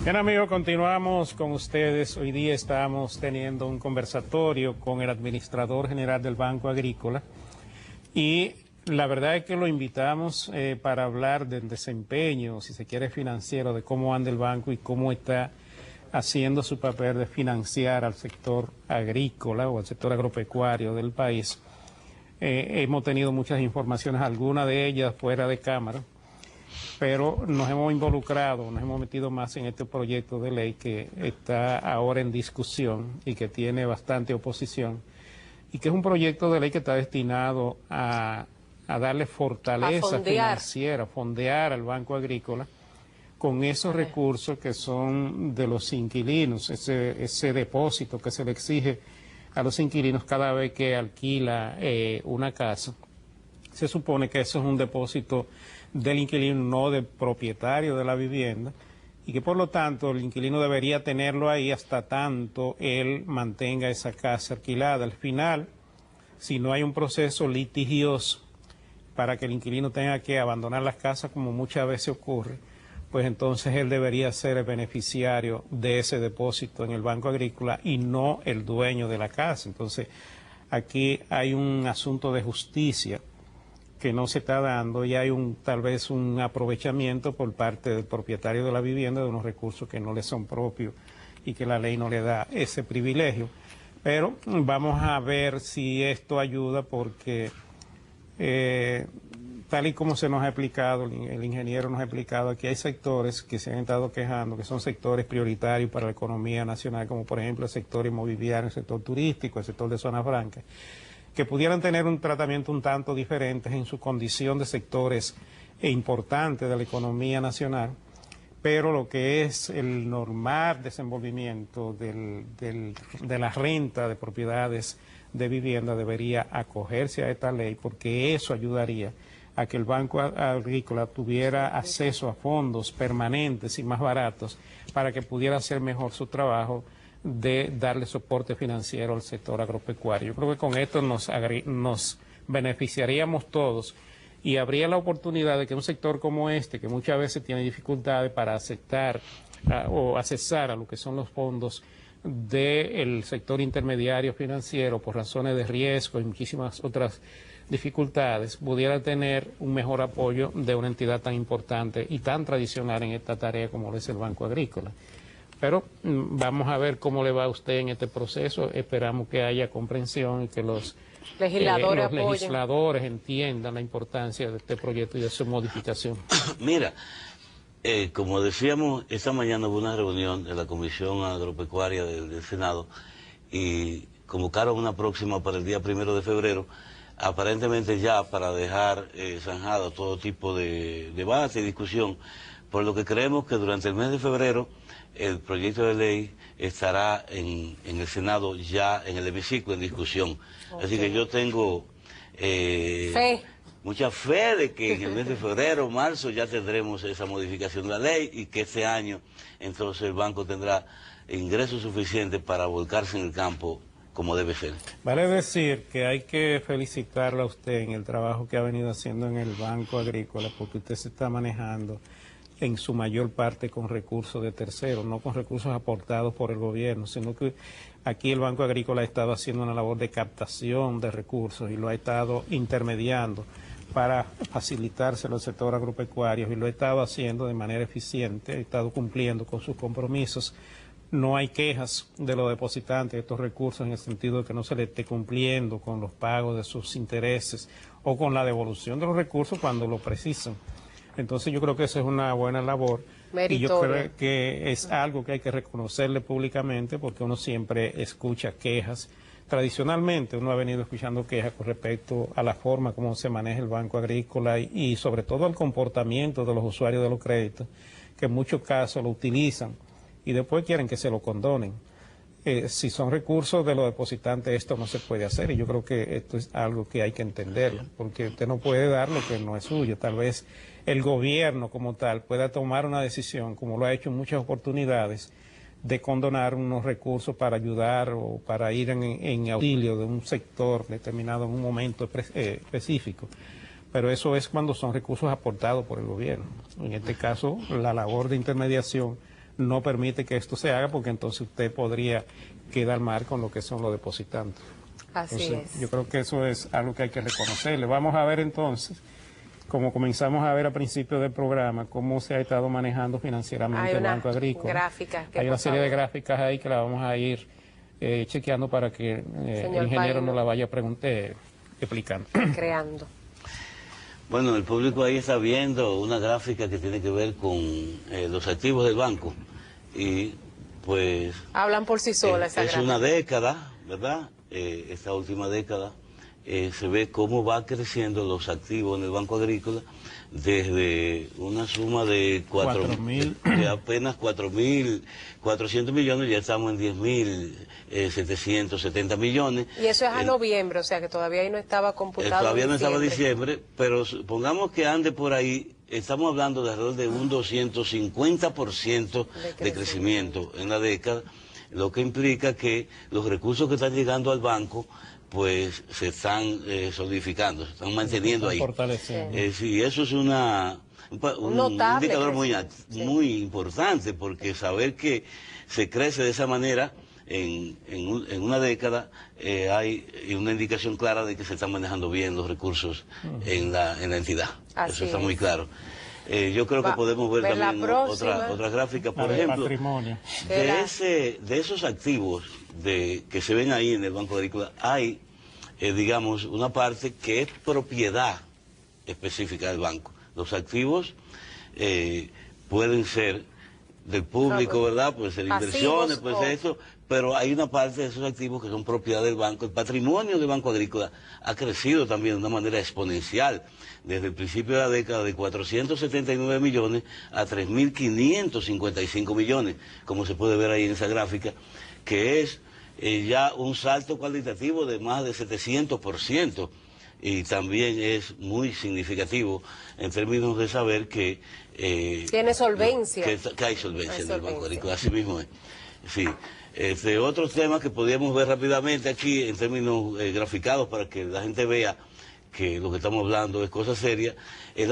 Bien, amigos, continuamos con ustedes. Hoy día estamos teniendo un conversatorio con el administrador general del Banco Agrícola y la verdad es que lo invitamos para hablar del desempeño, si se quiere, financiero, de cómo anda el banco y cómo está haciendo su papel de financiar al sector agrícola o al sector agropecuario del país. Hemos tenido muchas informaciones, algunas de ellas fuera de cámara, pero nos hemos involucrado, nos hemos metido más en este proyecto de ley que está ahora en discusión y que tiene bastante oposición, y que es un proyecto de ley que está destinado a darle fortaleza financiera, fondear al Banco Agrícola con esos recursos que son de los inquilinos, ese depósito que se le exige a los inquilinos cada vez que alquila una casa. Se supone que eso es un depósito del inquilino, no del propietario de la vivienda, y que por lo tanto el inquilino debería tenerlo ahí hasta tanto él mantenga esa casa alquilada. Al final, si no hay un proceso litigioso para que el inquilino tenga que abandonar las casas, como muchas veces ocurre, pues entonces él debería ser el beneficiario de ese depósito en el Banco Agrícola y no el dueño de la casa. Entonces, aquí hay un asunto de justicia que no se está dando y hay tal vez un aprovechamiento por parte del propietario de la vivienda de unos recursos que no le son propios y que la ley no le da ese privilegio. Pero vamos a ver si esto ayuda porque tal y como se nos ha explicado, el ingeniero nos ha explicado, aquí hay sectores que se han estado quejando, que son sectores prioritarios para la economía nacional, como por ejemplo el sector inmobiliario, el sector turístico, el sector de zona franca, que pudieran tener un tratamiento un tanto diferente en su condición de sectores importantes de la economía nacional, pero lo que es el normal desenvolvimiento de la renta de propiedades de vivienda debería acogerse a esta ley, porque eso ayudaría a que el Banco Agrícola tuviera acceso a fondos permanentes y más baratos para que pudiera hacer mejor su trabajo de darle soporte financiero al sector agropecuario. Yo creo que con esto nos beneficiaríamos todos y habría la oportunidad de que un sector como este, que muchas veces tiene dificultades para aceptar o accesar a lo que son los fondos del sector intermediario financiero por razones de riesgo y muchísimas otras dificultades, pudiera tener un mejor apoyo de una entidad tan importante y tan tradicional en esta tarea como lo es el Banco Agrícola. Pero vamos a ver cómo le va a usted en este proceso. Esperamos que haya comprensión y que los legisladores entiendan la importancia de este proyecto y de su modificación. Mira, como decíamos, esta mañana hubo una reunión de la Comisión Agropecuaria del Senado y convocaron una próxima para el día 1 de febrero, aparentemente ya para dejar zanjado todo tipo de debate y discusión, por lo que creemos que durante el mes de febrero el proyecto de ley estará en el Senado ya en el hemiciclo en discusión. Okay. Así que yo tengo mucha fe de que en el mes de febrero, marzo ya tendremos esa modificación de la ley y que este año entonces el banco tendrá ingresos suficientes para volcarse en el campo como debe ser. Vale decir que hay que felicitarlo a usted en el trabajo que ha venido haciendo en el Banco Agrícola, porque usted se está manejando en su mayor parte con recursos de terceros, no con recursos aportados por el gobierno, sino que aquí el Banco Agrícola ha estado haciendo una labor de captación de recursos y lo ha estado intermediando para facilitárselo al sector agropecuario y lo ha estado haciendo de manera eficiente, ha estado cumpliendo con sus compromisos. No hay quejas de los depositantes de estos recursos en el sentido de que no se le esté cumpliendo con los pagos de sus intereses o con la devolución de los recursos cuando lo precisan. Entonces yo creo que eso es una buena labor y yo creo que es algo que hay que reconocerle públicamente porque uno siempre escucha quejas. Tradicionalmente uno ha venido escuchando quejas con respecto a la forma como se maneja el Banco Agrícola y sobre todo al comportamiento de los usuarios de los créditos, que en muchos casos lo utilizan y después quieren que se lo condonen. Si son recursos de los depositantes, esto no se puede hacer y yo creo que esto es algo que hay que entenderlo, porque usted no puede dar lo que no es suyo. Tal vez el gobierno como tal pueda tomar una decisión, como lo ha hecho en muchas oportunidades, de condonar unos recursos para ayudar o para ir en auxilio de un sector determinado en un momento específico. Pero eso es cuando son recursos aportados por el gobierno. En este caso, la labor de intermediación no permite que esto se haga, porque entonces usted podría quedar mal con lo que son los depositantes. Así Entonces, es. yo creo que eso es algo que hay que reconocerle. Vamos a ver entonces, como comenzamos a ver al principio del programa, cómo se ha estado manejando financieramente Hay el una Banco Agrícola. gráfica que, Hay una por serie de favor. gráficas ahí que la vamos a ir chequeando para que el Señor ingeniero Paino. nos la vaya explicando. Creando. Bueno, el público ahí está viendo una gráfica que tiene que ver con los activos del banco. Y pues Hablan por sí solas esa es gráfica. una década, ¿verdad? Esta última década se ve cómo va creciendo los activos en el Banco Agrícola desde una suma de de apenas 4.400 millones, ya estamos en 10.770 millones. Y eso es a noviembre, o sea que todavía ahí no estaba computado. Todavía no estaba diciembre, pero supongamos que ande por ahí, estamos hablando de alrededor de un 250% de crecimiento en la década, lo que implica que los recursos que están llegando al banco pues se están solidificando, se están manteniendo ahí. Sí, eso es un indicador muy importante, porque saber que se crece de esa manera en una década, hay una indicación clara de que se están manejando bien los recursos en la entidad. Eso está muy claro. Yo creo que podemos ver también otra gráfica, por ejemplo, de esos activos que se ven ahí en el Banco Agrícola, hay, digamos, una parte que es propiedad específica del banco. Los activos pueden ser del público, ¿verdad? Pueden ser inversiones, puede ser eso, pero hay una parte de esos activos que son propiedad del banco. El patrimonio del Banco Agrícola ha crecido también de una manera exponencial, desde el principio de la década, de 479 millones a 3.555 millones, como se puede ver ahí en esa gráfica, que es ya un salto cualitativo de más de 700%, y también es muy significativo en términos de saber que tiene solvencia. Que hay solvencia en el Banco Agrícola, así mismo es. Sí. Otros temas que podríamos ver rápidamente aquí en términos graficados para que la gente vea que lo que estamos hablando es cosa seria. En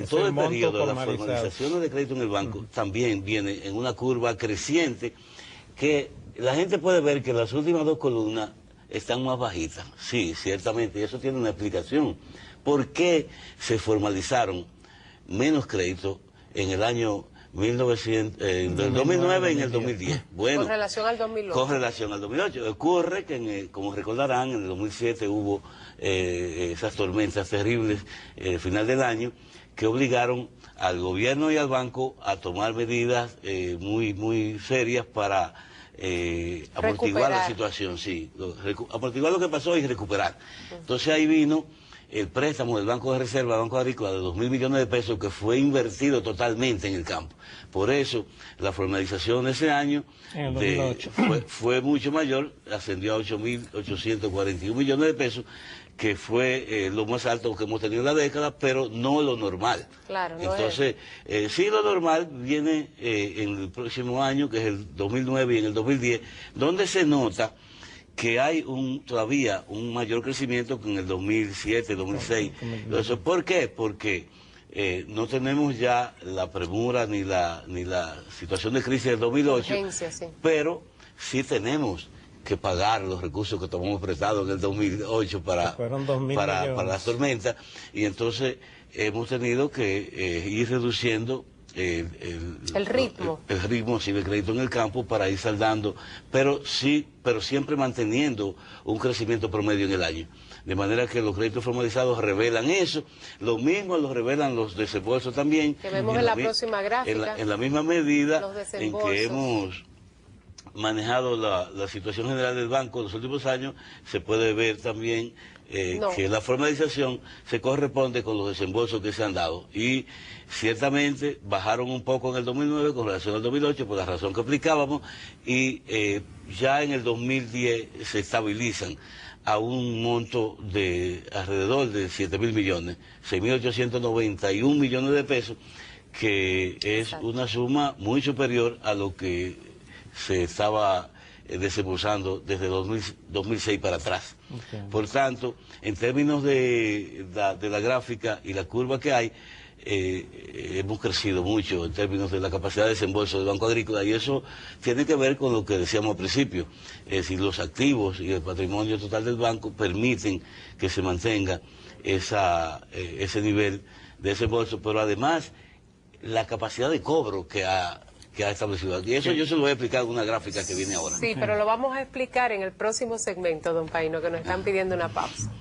todo el periodo de las formalizaciones de crédito en el banco también viene en una curva creciente, que la gente puede ver que las últimas dos columnas están más bajitas. Sí, ciertamente, y eso tiene una explicación. ¿Por qué se formalizaron menos créditos en el año 2009 y en el 2010? Bueno, con relación al 2008. Con relación al 2008. Ocurre que, como recordarán, en el 2007 hubo esas tormentas terribles final del año, que obligaron al gobierno y al banco a tomar medidas muy serias para amortiguar la situación, sí, amortiguar lo que pasó y recuperar. Entonces ahí vino el préstamo del Banco de Reserva, Banco Agrícola, de 2.000 millones de pesos, que fue invertido totalmente en el campo. Por eso la formalización de ese año en el 2008. Fue mucho mayor, ascendió a 8.841 millones de pesos, que fue lo más alto que hemos tenido en la década, pero no lo normal. Claro, no. Entonces, sí, lo normal viene en el próximo año, que es el 2009 y en el 2010, donde se nota que hay todavía un mayor crecimiento que en el 2007, 2006. Entonces, ¿por qué? Porque no tenemos ya la premura ni la situación de crisis del 2008, urgencia, sí. Pero sí tenemos que pagar los recursos que tomamos prestados en el 2008 para las tormentas, y entonces hemos tenido que ir reduciendo el ritmo de crédito en el campo para ir saldando, pero siempre manteniendo un crecimiento promedio en el año. De manera que los créditos formalizados revelan eso, lo mismo lo revelan los desembolsos también. Que vemos en la próxima gráfica. En la misma medida en que hemos manejado la situación general del banco en los últimos años, se puede ver también que la formalización se corresponde con los desembolsos que se han dado. Y ciertamente bajaron un poco en el 2009 con relación al 2008 por la razón que aplicábamos, y ya en el 2010 se estabilizan a un monto de alrededor de 7.000 millones, 6.891 millones de pesos, que es una suma muy superior a lo que se estaba desembolsando desde 2006 para atrás. Por tanto, en términos de la gráfica y la curva que hay, hemos crecido mucho en términos de la capacidad de desembolso del Banco Agrícola, y eso tiene que ver con lo que decíamos al principio, es decir, los activos y el patrimonio total del banco permiten que se mantenga ese nivel de desembolso, pero además la capacidad de cobro que ha establecido. Y eso yo se lo voy a explicar en una gráfica que viene ahora. Sí, pero lo vamos a explicar en el próximo segmento, don Paino, que nos están pidiendo una pausa.